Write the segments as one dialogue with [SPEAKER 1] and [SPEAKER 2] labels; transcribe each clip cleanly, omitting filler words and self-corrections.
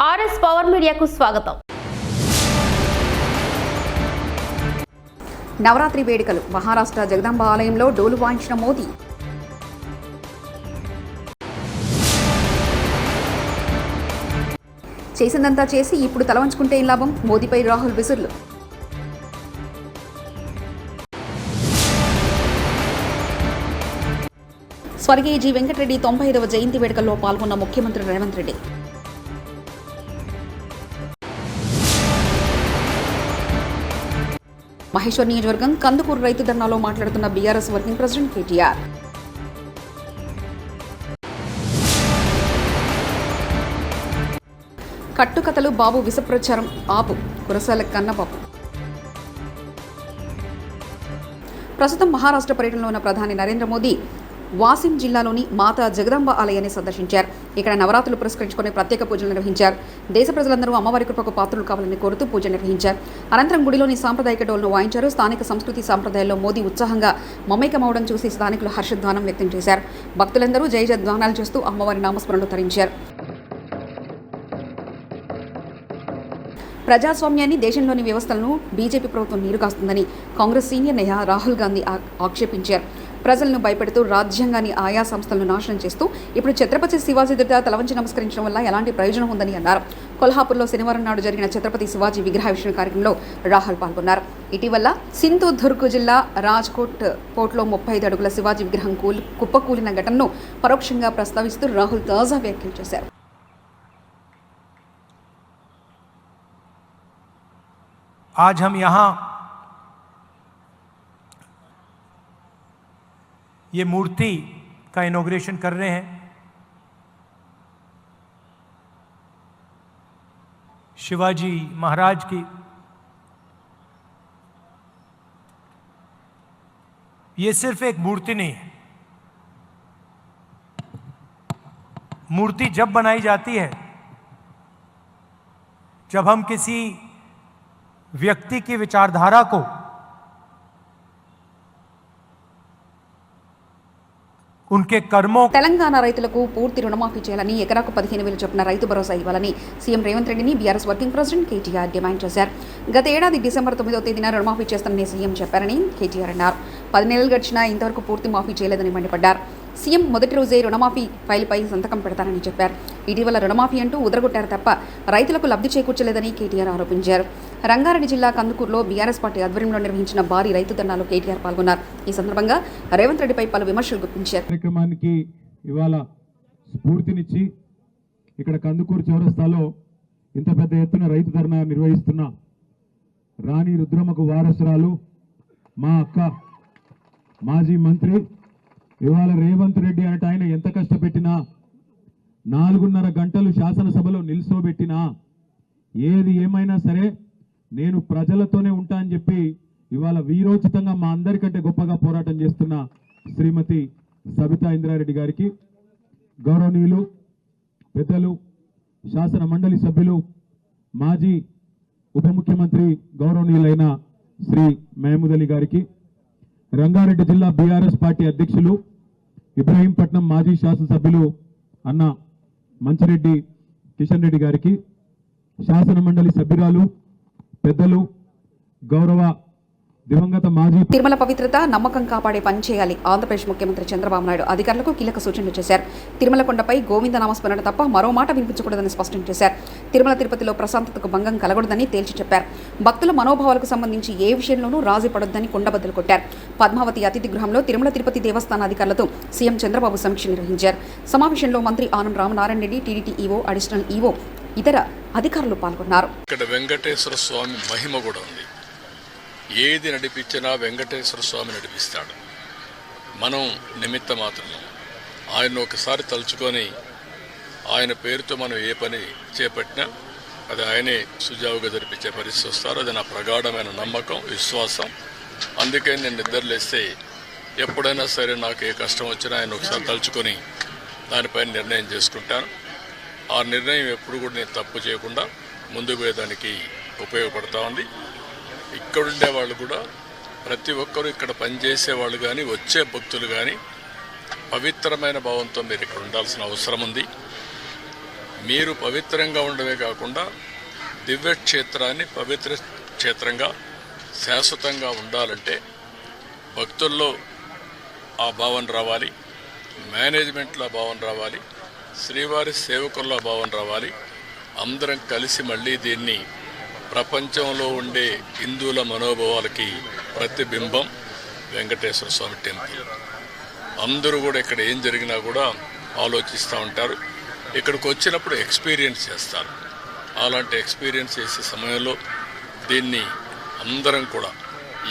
[SPEAKER 1] RS power మీడియాకు స్వాగతం.
[SPEAKER 2] నవరాత్రి వేడుకలు మహారాష్ట్ర జగదాంబ ఆలయంలో డోలు వాయించిన మోదీ. చేసిందంతా చేసి ఇప్పుడు తలవంచుకుంటే ఏం లాభం, మోదీపై రాహుల్ విసుర్లు. స్వర్గీయ జి వెంకటరెడ్డి 95వ జయంతి వేడుకల్లో పాల్గొన్న ముఖ్యమంత్రి రేవంత్ రెడ్డి. మహేశ్వర్ నియోజకవర్గం కందుకూరు రైతు ధర్నాలో మాట్లాడుతున్న బీఆర్ఎస్ వర్కింగ్ ప్రెసిడెంట్ కేటీఆర్. కట్టుకథలు బాబు విషప్రచారం ఆపు, కురసాల కన్నబాబు. ప్రస్తుతం మహారాష్ట్ర పర్యటనలో ఉన్న ప్రధాని నరేంద్ర మోదీ వాసిం జిల్లాలోని మాతా జగదాంబ ఆలయాన్ని సందర్శించారు. ఇక్కడ నవరాత్రులు పురస్కరించుకుని ప్రత్యేక పూజలు నిర్వహించారు. దేశ ప్రజలందరూ అమ్మవారి కృపకు పాత్రలు కావాలని కోరుతూ పూజ నిర్వహించారు. అనంతరం గుడిలోని సాంప్రదాయక డోల్ను వాయించారు. స్థానిక సంస్కృతి సాంప్రదాయాల్లో మోదీ ఉత్సాహంగా మమేకమవడం చూసి స్థానికులు హర్షధ్వానం వ్యక్తం చేశారు. భక్తులందరూ జయ జయధ్వానాలు చేస్తూ అమ్మవారి నామస్మరణలు తరించారు. ప్రజాస్వామ్యాన్ని, దేశంలోని వ్యవస్థలను బీజేపీ ప్రభుత్వం నీరుగాస్తుందని కాంగ్రెస్ సీనియర్ నేత రాహుల్ గాంధీ ఆక్షేపించారు. ప్రజలను భయపెడుతూ రాజ్యాంగాన్ని, ఆయా సంస్థలను నాశనం చేస్తూ ఇప్పుడు ఛత్రపతి శివాజీ దగ్గర తలవంచి నమస్కరించడం వల్ల ఎలాంటి ప్రయోజనం ఉందని అన్నారు. కొల్హాపూర్లో శనివారం నాడు జరిగిన ఛత్రపతి శివాజీ విగ్రహావిష్కరణ కార్యక్రమంలో రాహుల్ పాల్గొన్నారు. ఇటీవల సింధుదుర్గ్ జిల్లా రాజ్కోట్ పోర్ట్లో 35 అడుగుల శివాజీ విగ్రహం కుప్పకూలిన ఘటనను పరోక్షంగా ప్రస్తావిస్తూ రాహుల్ తాజా వ్యాఖ్యలు చేశారు.
[SPEAKER 3] आज हम यहाँ ये मूर्ति का इनॉग्रेशन कर रहे हैं. शिवाजी महाराज की. ये सिर्फ एक मूर्ति नहीं है. मूर्ति जब बनाई जाती है जब हम किसी व्यक्ति की विचारधारा को उनके कर्मों.
[SPEAKER 2] తెలంగాణ రైతులకు పూర్తి రుణమాఫీ చేయాలని, ఎకరాకు 15,000 చొప్పున రైతు భరోసా ఇవ్వాలని సీఎం రేవంత్ రెడ్డిని BRS working president KTR demand చేశారు. గత ఏడాది డిసెంబర్ 9వ తేదీన రుణమాఫీ చేస్తానని సీఎం చెప్పారని కేటీఆర్ అన్నారు. 10 నెలలు గడిచినా ఇంతవరకు పూర్తి మాఫీ చేయలేదని మండిపడ్డారు. సీఎం మొదటి రోజే రుణమాఫీ ఫైల్పై సంతకం పెడతానని చెప్పారు. ఇటీవల రుణమాఫీ అంటూ ఉదరగొట్టారు తప్ప రైతులకు లబ్ధి చేకూర్చలేదని కేటీఆర్ ఆరోపించారు. రంగారెడ్డి జిల్లా కందుకూరులో బీఆర్ఎస్ పార్టీ ఆధ్వర్యంలో నిర్వహించిన భారీ రైతు ధర్నాలో కేటీఆర్ పాల్గొన్నారు. ఈ సందర్భంగా రేవంత్ రెడ్డిపై పలు విమర్శలు గుప్పించారు.
[SPEAKER 4] కార్యక్రమానికి ఇవాళ స్ఫూర్తినిచ్చి ఇక్కడ కందుకూరు చౌరస్తాలో ఇంత పెద్ద ఎత్తున రైతు ధర్నా నిర్వహిస్తున్న రాణి రుద్రమ్మకు వారసురాలు మా అక్క, మాజీ మంత్రి, ఇవాళ రేవంత్ రెడ్డి అంటే ఆయన ఎంత కష్టపెట్టినా 4.5 గంటలు శాసనసభలో నిల్చోబెట్టినా ఏది ఏమైనా సరే నేను ప్రజలతోనే ఉంటా అని చెప్పి ఇవాళ వీరోచితంగా మా అందరికంటే గొప్పగా పోరాటం చేస్తున్న శ్రీమతి సబితా ఇంద్రారెడ్డి గారికి, గౌరవనీయులు పెద్దలు శాసన మండలి సభ్యులు మాజీ ఉప ముఖ్యమంత్రి గౌరవనీయులైన శ్రీ మహమూద్ అలీ గారికి, రంగారెడ్డి జిల్లా బీఆర్ఎస్ పార్టీ అధ్యక్షులు ఇబ్రహీంపట్నం మాజీ శాసనసభ్యులు అన్న మంచిరెడ్డి కిషన్ రెడ్డి గారికి, శాసన మండలి సభ్యురాలు పెద్దలు గౌరవ దివంగత మాజీ.
[SPEAKER 2] తిరుమల పవిత్రత, నమ్మకం కాపాడే పని చేయాలి. ఆంధ్రప్రదేశ్ ముఖ్యమంత్రి చంద్రబాబు నాయుడు అధికారులకు కీలక సూచనలు చేశారు. తిరుమల కొండపై గోవింద నామస్మరణ తప్ప మరో మాట వినిపించకూడదని స్పష్టం చేశారు. తిరుమల తిరుపతిలో ప్రశాంతతకు భంగం కలగకూడదని తేల్చి చెప్పారు. భక్తుల మనోభావాలకు సంబంధించి ఏ విషయంలోనూ రాజీ పడొద్దని కొండబద్దలు కొట్టారు. పద్మావతి అతిథి గృహంలో తిరుమల తిరుపతి దేవస్థాన అధికారులతో సీఎం చంద్రబాబు సమీక్ష నిర్వహించారు. సమావేశంలో మంత్రి Anam Ramanarayana Reddy, TTD EO, additional EO, ఇతర అధికారులు పాల్గొన్నారు.
[SPEAKER 5] ఇక్కడ వెంకటేశ్వర స్వామి మహిమ కూడా ఉంది. ఏది నడిపించినా వెంకటేశ్వర స్వామి నడిపిస్తాడు. మనం నిమిత్త మాత్రం ఆయన ఒకసారి తలుచుకొని ఆయన పేరుతో మనం ఏ పని చేపట్టినా అది ఆయనే సుజావుగా జరిపించే పరిస్థితి వస్తారు. అది నా ప్రగాఢమైన నమ్మకం, విశ్వాసం. అందుకే నేను నిద్రలేస్తే ఎప్పుడైనా సరే నాకు ఏ కష్టం వచ్చినా ఆయన ఒకసారి తలుచుకొని దానిపైన నిర్ణయం చేసుకుంటాను. ఆ నిర్ణయం ఎప్పుడు కూడా నేను తప్పు చేయకుండా ముందుకు పోయేదానికి ఉపయోగపడతా ఉంది. ఇక్కడుండే వాళ్ళు కూడా ప్రతి ఒక్కరూ ఇక్కడ పనిచేసే వాళ్ళు కానీ వచ్చే భక్తులు కానీ పవిత్రమైన భావంతో మీరు ఇక్కడ ఉండాల్సిన అవసరం ఉంది. మీరు పవిత్రంగా ఉండవే కాకుండా దివ్యక్షేత్రాన్ని పవిత్ర క్షేత్రంగా శాశ్వతంగా ఉండాలంటే భక్తుల్లో ఆ భావన రావాలి, మేనేజ్మెంట్లో ఆ భావన రావాలి, శ్రీవారి సేవకుల్లో ఆ భావన రావాలి. అందరం కలిసి మళ్ళీ దీన్ని ప్రపంచంలో ఉండే హిందువుల మనోభావాలకి ప్రతిబింబం వెంకటేశ్వర స్వామి టెంపుల్. అందరూ కూడా ఇక్కడ ఏం జరిగినా కూడా ఆలోచిస్తూ ఉంటారు. ఇక్కడికి వచ్చినప్పుడు ఎక్స్పీరియన్స్ చేస్తారు. అలాంటి ఎక్స్పీరియన్స్ చేసే సమయంలో దీన్ని అందరం కూడా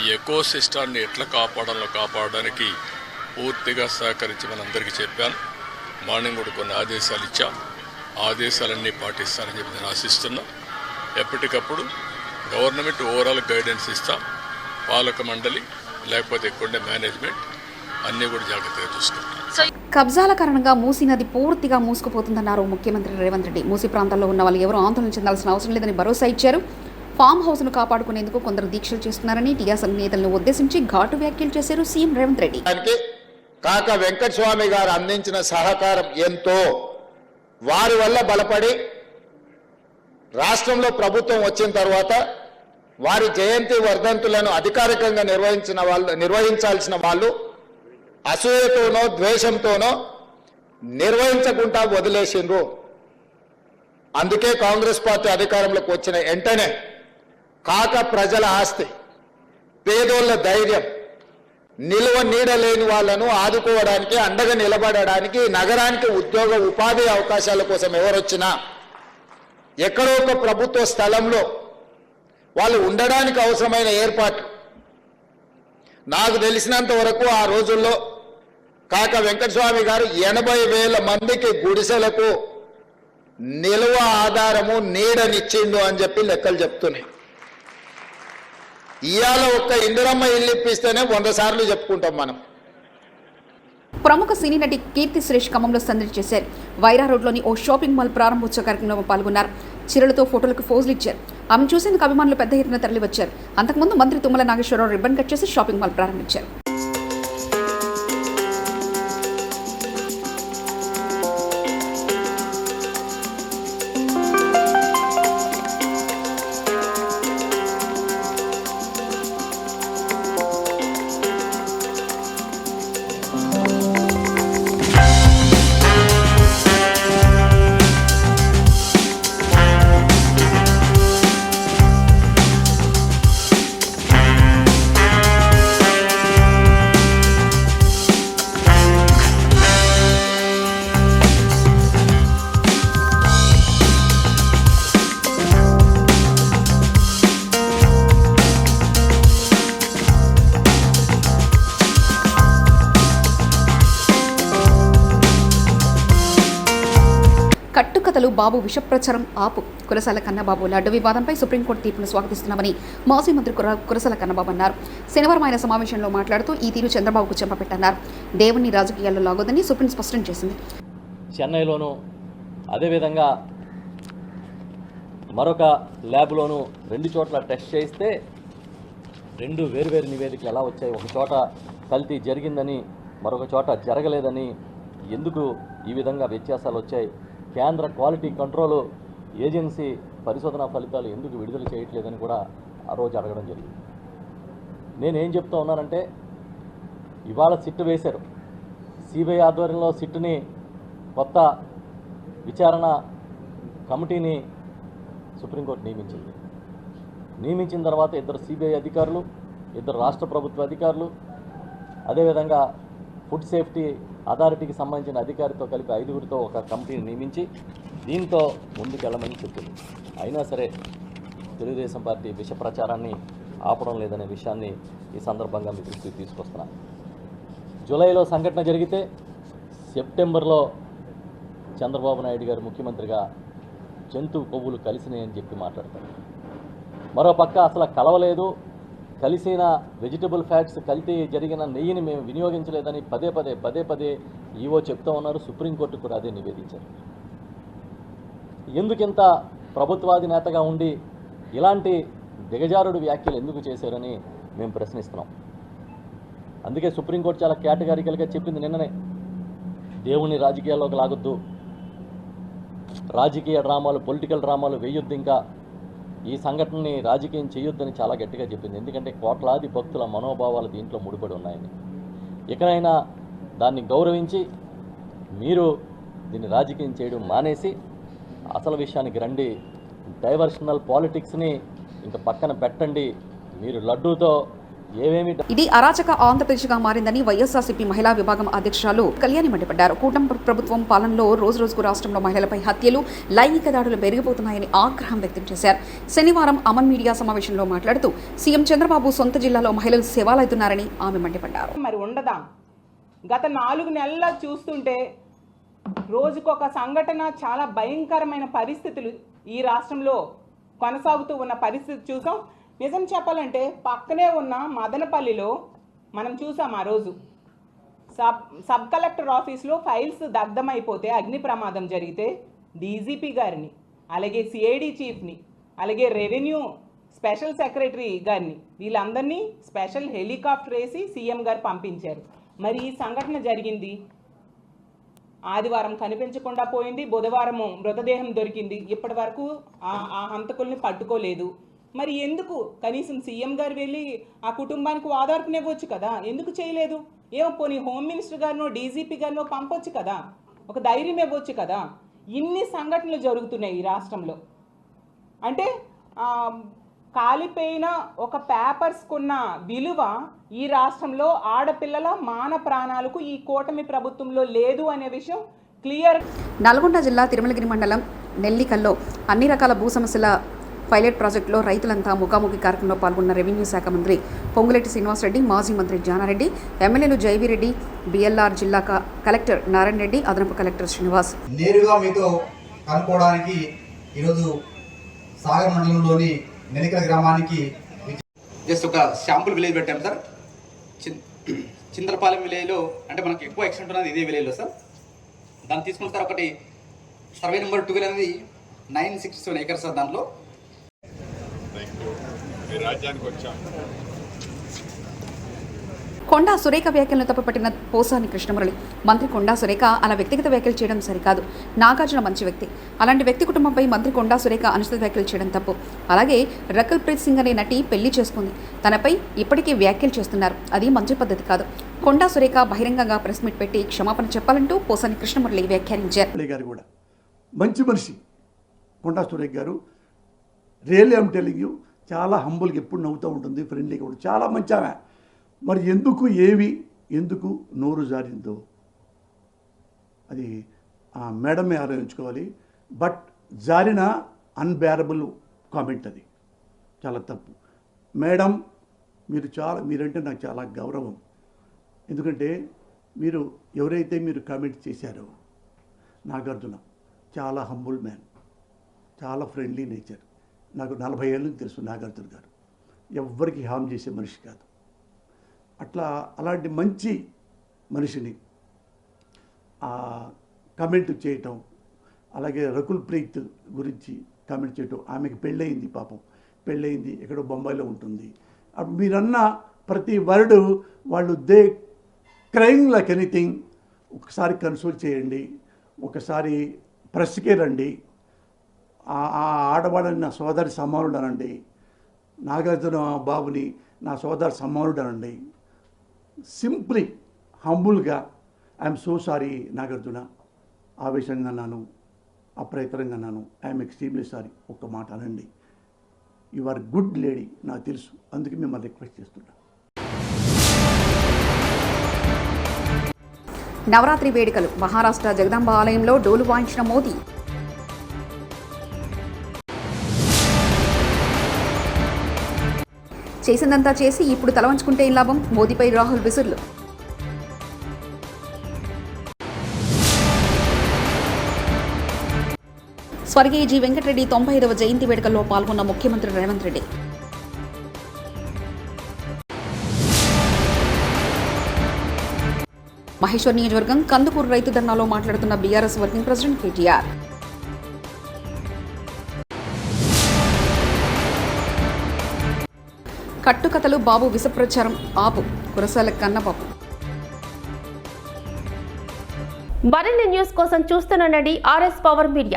[SPEAKER 5] ఈ ఎకో సిస్టాన్ని ఎట్లా కాపాడడానికి పూర్తిగా సహకరించి మనందరికీ చెప్పాను. మార్నింగ్ కూడా కొన్ని ఆదేశాలు ఇచ్చాం. ఆదేశాలన్నీ పాటిస్తారని చెప్పి నేను ఆశిస్తున్నా. ఎప్పటికప్పుడు గవర్నమెంట్ ఓవరాల్ గైడెన్స్ ఇస్తాం. పాలక మండలి లేకపోతే ఎక్కువ మేనేజ్మెంట్ అన్నీ కూడా జాగ్రత్తగా చూసుకుంటాం.
[SPEAKER 2] కబ్జాల కారణంగా మూసీ నది పూర్తిగా మూసుకుపోతుందన్నారు ముఖ్యమంత్రి రేవంత్ రెడ్డి. మూసీ ప్రాంతాల్లో ఉన్న వాళ్ళు ఎవరూ ఆందోళన చెందాల్సిన అవసరం లేదని భరోసా ఇచ్చారు. ఫామ్ హౌస్ను కాపాడుకునేందుకు కొందరు దీక్షలు చేస్తున్నారని టీఆర్ఎస్ నేతలను ఉద్దేశించి ఘాటు వ్యాఖ్యలు చేశారు సీఎం రేవంత్ రెడ్డి.
[SPEAKER 6] కాక వెంకటస్వామి గారు అందించిన సహకారం ఎంతో, వారి వల్ల బలపడి రాష్ట్రంలో ప్రభుత్వం వచ్చిన తర్వాత వారి జయంతి వర్ధంతులను అధికారికంగా నిర్వహించాల్సిన వాళ్ళు అసూయతోనో ద్వేషంతోనో నిర్వహించకుండా వదిలేసిండ్రు. అందుకే కాంగ్రెస్ పార్టీ అధికారంలోకి వచ్చిన వెంటనే కాక ప్రజల ఆస్తి, పేదోళ్ల ధైర్యం, నిలువ నీడ లేని వాళ్లను ఆదుకోవడానికి, అండగా నిలబడడానికి, నగరానికి ఉద్యోగ ఉపాధి అవకాశాల కోసం ఎవరొచ్చినా ఎక్కడో ఒక ప్రభుత్వ స్థలంలో వాళ్ళు ఉండడానికి అవసరమైన ఏర్పాట్లు నాకు తెలిసినంత వరకు ఆ రోజుల్లో కాక వెంకటస్వామి గారు 80,000 మందికి గుడిసెలకు నిలువ ఆధారము నీడనిచ్చిండు అని చెప్పి లెక్కలు చెప్తున్నాయి. ఇవాళ ఒక్క ఇందిరమ్మ ఇల్లు ఇప్పిస్తేనే 100 సార్లు చెప్పుకుంటాం మనం.
[SPEAKER 2] ప్రముఖ సినీ నటి కీర్తి సురేష్ ఖమ్మంలో సందడి చేశారు. వైరా రోడ్లోని ఓ షాపింగ్ మాల్ ప్రారంభోత్సవ కార్యక్రమంలో పాల్గొన్నారు. చీరలతో ఫోటోలకు ఫోజులు ఇచ్చారు. ఆమెను చూసేందుకు అభిమానులు పెద్ద ఎత్తున తరలివచ్చారు. అంతకుముందు మంత్రి తుమ్మల నాగేశ్వరరావు రిబ్బన్ కట్ చేసి షాపింగ్ మాల్ ప్రారంభించారు. కట్టుకథలు బాబు విషప్రచారం ఆపు. కురసాల కన్నబాబు లడ్డు వివాదంపై సుప్రీంకోర్టు తీర్పును స్వాగతిస్తున్నామని మాజీ మంత్రి కురసాల కన్నబాబు అన్నారు. శనివారం ఆయన సమావేశంలో మాట్లాడుతూ ఈ తీరు చంద్రబాబుకు చెంపపెట్టన్నారు. దేవుణ్ణి రాజకీయాల్లో లాగొద్దని సుప్రీం స్పష్టం చేసింది.
[SPEAKER 7] చెన్నైలోనూ అదేవిధంగా మరొక ల్యాబ్లోనూ 2 చోట్ల టెస్ట్ చేయిస్తే 2 వేరువేరు నివేదికలు ఎలా వచ్చాయి? ఒక చోట కల్తీ జరిగిందని, మరొక చోట జరగలేదని. ఎందుకు ఈ విధంగా వ్యత్యాసాలు వచ్చాయి? కేంద్ర క్వాలిటీ కంట్రోల్ ఏజెన్సీ పరిశోధనా ఫలితాలు ఎందుకు విడుదల చేయట్లేదని కూడా ఆ రోజు అడగడం జరిగింది. నేనేం చెప్తా ఉన్నానంటే, ఇవాళ సిట్ వేశారు. సిబిఐ ఆధ్వర్యంలో సిట్ని కొత్త విచారణ కమిటీని సుప్రీంకోర్టు నియమించిన తర్వాత 2 సిబిఐ అధికారులు, 2 రాష్ట్ర ప్రభుత్వ అధికారులు, అదేవిధంగా ఫుడ్ సేఫ్టీ అథారిటీకి సంబంధించిన అధికారితో కలిపి 5గురితో ఒక కమిటీని నియమించి దీంతో ముందుకెళ్ళమని చెప్పింది. అయినా సరే తెలుగుదేశం పార్టీ విష ప్రచారాన్ని ఆపడం లేదనే విషయాన్ని ఈ సందర్భంగా మీ దృష్టికి తీసుకొస్తున్నాను. జూలైలో సంఘటన జరిగితే సెప్టెంబర్లో చంద్రబాబు నాయుడు గారు ముఖ్యమంత్రిగా జంతు కొవ్వులు కలిసినాయని చెప్పి మాట్లాడతారు. మరోపక్క అసలు కలవలేదు, కలిసిన వెజిటబుల్ ఫ్యాట్స్ కల్తీ జరిగిన నెయ్యిని మేము వినియోగించలేదని పదే పదే ఈవో చెప్తా ఉన్నారు. సుప్రీంకోర్టు కూడా అదే నివేదించారు. ఎందుకింత ప్రభుత్వాది నేతగా ఉండి ఇలాంటి దిగజారుడు వ్యాఖ్యలు ఎందుకు చేశారని మేము ప్రశ్నిస్తున్నాం. అందుకే సుప్రీంకోర్టు చాలా కేటగారికల్గా చెప్పింది నిన్ననే, దేవుణ్ణి రాజకీయాల్లోకి లాగొద్దు, రాజకీయ డ్రామాలు, పొలిటికల్ డ్రామాలు వేయొద్దు, ఇంకా ఈ సంఘటనని రాజకీయం చేయొద్దని చాలా గట్టిగా చెప్పింది. ఎందుకంటే కోట్లాది భక్తుల మనోభావాలు దీంట్లో ముడిపడి ఉన్నాయని. ఇకనైనా దాన్ని గౌరవించి మీరు దీన్ని రాజకీయం చేయడం మానేసి అసలు విషయానికి రండి. డైవర్షనల్ పాలిటిక్స్ని ఇంకా పక్కన పెట్టండి. మీరు లడ్డూతో ఏమేమి
[SPEAKER 2] ఇది అరాచక ఆంధ్రప్రదేశ్గా మారిందని వైఎస్ఆర్సీపీ మహిళా విభాగం అధ్యక్షురాలు కళ్యాణి మండిపడ్డారు. కూటమి ప్రభుత్వం పాలనలో రోజురోజుకు రాష్ట్రంలో మహిళలపై హత్యలు, లైంగిక దాడులు పెరిగిపోతున్నాయని ఆగ్రహం వ్యక్తం చేశారు. శనివారం అమన్ మీడియా సమావేశంలో మాట్లాడుతూ సీఎం చంద్రబాబు సొంత జిల్లాలో మహిళలు సేవలవుతున్నారని ఆమె మండిపడ్డారు.
[SPEAKER 8] మరి ఉండదా? గత 4 నెలల్లో చూస్తుంటే రోజుకొక సంఘటన, చాలా భయంకరమైన పరిస్థితులు ఈ రాష్ట్రంలో కొనసాగుతూ ఉన్న పరిస్థితి చూసాం. నిజం చెప్పాలంటే పక్కనే ఉన్న మదనపల్లిలో మనం చూసాం ఆ రోజు సబ్ కలెక్టర్ ఆఫీస్లో ఫైల్స్ దగ్ధమైపోతే, అగ్ని ప్రమాదం జరిగితే డీజీపీ గారిని, అలాగే సిఐడి చీఫ్ని, అలాగే రెవెన్యూ స్పెషల్ సెక్రటరీ గారిని, వీళ్ళందరినీ స్పెషల్ హెలికాప్టర్ వేసి సీఎం గారు పంపించారు. మరి ఈ సంఘటన జరిగింది ఆదివారం, కనిపించకుండా పోయింది. బుధవారము మృతదేహం దొరికింది. ఇప్పటి వరకు ఆ హంతకుల్ని పట్టుకోలేదు. మరి ఎందుకు కనీసం సీఎం గారు వెళ్ళి ఆ కుటుంబానికి ఓదార్పునివ్వచ్చు కదా? ఎందుకు చేయలేదు? ఏమో పోనీ హోమ్ మినిస్టర్ గారినో డీజీపీ గారినో పంపొచ్చు కదా, ఒక ధైర్యం ఇవ్వచ్చు కదా. ఇన్ని సంఘటనలు జరుగుతున్నాయి ఈ రాష్ట్రంలో. అంటే కాలిపోయిన ఒక పేపర్స్కున్న విలువ ఈ రాష్ట్రంలో ఆడపిల్లల మాన ప్రాణాలకు ఈ కూటమి ప్రభుత్వంలో లేదు అనే విషయం క్లియర్.
[SPEAKER 2] నల్గొండ జిల్లా తిరుమలగిరి మండలం నెల్లికల్లో అన్ని రకాల భూ సమస్యల పైలట్ ప్రాజెక్టులో రైతులంతా ముఖాముఖి కార్యక్రమంలో పాల్గొన్న రెవెన్యూ శాఖ మంత్రి పొంగులేటి శ్రీనివాసరెడ్డి, మాజీ మంత్రి జానారెడ్డి, ఎమ్మెల్యేలు జైవిరెడ్డి, బిఎల్ఆర్, జిల్లా కలెక్టర్ నారాయణ రెడ్డి, అదనపు కలెక్టర్ శ్రీనివాస్.
[SPEAKER 9] నేరుగా మీతో కనుక్కోవడానికి ఈరోజు సాగర్ మండలంలోని నెనికల గ్రామానికి జస్ట్ ఒక శాంపుల్ విలేజ్ పెట్టాం సార్. చింతలపాలెం విలేజ్లో అంటే మనకి ఎక్కువ ఎక్స్టెంట్ ఉన్నది ఇదే విలేజ్లో సార్. దాన్ని తీసుకున్న సార్ ఒకటి సర్వే నెంబర్ 12 అనేది 967 acres సార్. దాంట్లో
[SPEAKER 5] రాజ్యానికి వచ్చాం.
[SPEAKER 2] కొండా సురేఖ వ్యాఖ్యలను తప్పుపట్టిన పోసాని కృష్ణమురళి. మంత్రి కొండా సురేఖ అలా వ్యక్తిగత వ్యాఖ్యలు చేయడం సరికాదు. నాగార్జున మంచి వ్యక్తి, అలాంటి వ్యక్తి కుటుంబంపై మంత్రి కొండా సురేఖ అనుచిత వ్యాఖ్యలు చేయడం తప్పు. అలాగే రకుల్ ప్రీత్ సింగ్ అనే నటి పెళ్లి చేసుకుంది, తనపై ఇప్పటికీ వ్యాఖ్యలు చేస్తున్నారు. అది మంచి పద్ధతి కాదు. కొండా సురేఖ బహిరంగంగా ప్రెస్ మీట్ పెట్టి క్షమాపణ చెప్పాలంటూ పోసాని కృష్ణమురళి వ్యాఖ్యానించారు.
[SPEAKER 10] మంచి మనిషి కొండా సురేఖ గారు. రియల్లీ ఐమ్ టెల్లింగ్ యూ, చాలా హంబుల్గా ఎప్పుడు నవ్వుతూ ఉంటుంది, ఫ్రెండ్లీగా ఉంటుంది, చాలా మంచి ఆమె. మరి ఎందుకు నోరు జారిందో అది ఆ మేడమే ఆలోచించుకోవాలి. బట్ జారిన అన్బేరబుల్ కామెంట్, అది చాలా తప్పు. మేడం మీరంటే నాకు చాలా గౌరవం. ఎందుకంటే ఎవరైతే మీరు కామెంట్ చేశారో నాగార్జున చాలా హంబుల్ మ్యాన్, చాలా ఫ్రెండ్లీ నేచర్. నాకు 40 ఏళ్ళ నుంచి తెలుసు నాగార్జున గారు. ఎవ్వరికి హామ్ చేసే మనిషి కాదు. అలాంటి మంచి మనిషిని కామెంట్ చేయటం, అలాగే రకుల్ ప్రీత్ గురించి కామెంట్ చేయటం. ఆమెకి పెళ్ళయింది, పాపం పెళ్ళయింది, ఎక్కడో బొంబాయిలో ఉంటుంది. మీరన్న ప్రతి వర్డు వాళ్ళు దే క్రైమ్ లైక్ ఎనీథింగ్. ఒకసారి కన్సల్ట్ చేయండి, ఒకసారి ప్రెస్కే రండి. ఆ ఆడవాళ్ళని నా సోదరి సమానుడు అనండి, నాగార్జున బాబుని నా సోదరి సమానుడు అనండి. సింప్లీ హంబుల్గా ఐఎమ్ సో సారీ నాగార్జున, ఆవేశంగా అన్నాను, అప్రయత్నంగా అన్నాను, ఐఎమ్ ఎక్స్ట్రీమ్లీ సారీ. ఒక్క మాట అనండి. యు ఆర్ గుడ్ లేడీ, నాకు తెలుసు, అందుకే మిమ్మల్ని రిక్వెస్ట్ చేస్తున్నా.
[SPEAKER 2] నవరాత్రి వేడుకలు. మహారాష్ట్ర జగదాంబ ఆలయంలో డోలు వాయించిన మోదీ. చేసిందంతా చేసి ఇప్పుడు తలవంచుకుంటే ఏం లాభం? మోదీపై రాహుల్ విసుర్లు. స్వర్గీయ జి వెంకటరెడ్డి 95వ జయంతి వేడుకల్లో పాల్గొన్న ముఖ్యమంత్రి రేవంత్ రెడ్డి. మహేశ్వర్ నియోజకవర్గం కందుకూరు రైతు ధర్నాలో మాట్లాడుతున్న బీఆర్ఎస్ వర్కింగ్ ప్రెసిడెంట్ కేటీఆర్. కట్టుకథలు బాబు విషప్రచారం ఆపు, కురసాల కన్నబాబు.
[SPEAKER 1] మరిన్ని న్యూస్ కోసం చూస్తూనండి RS పవర్ మీడియా.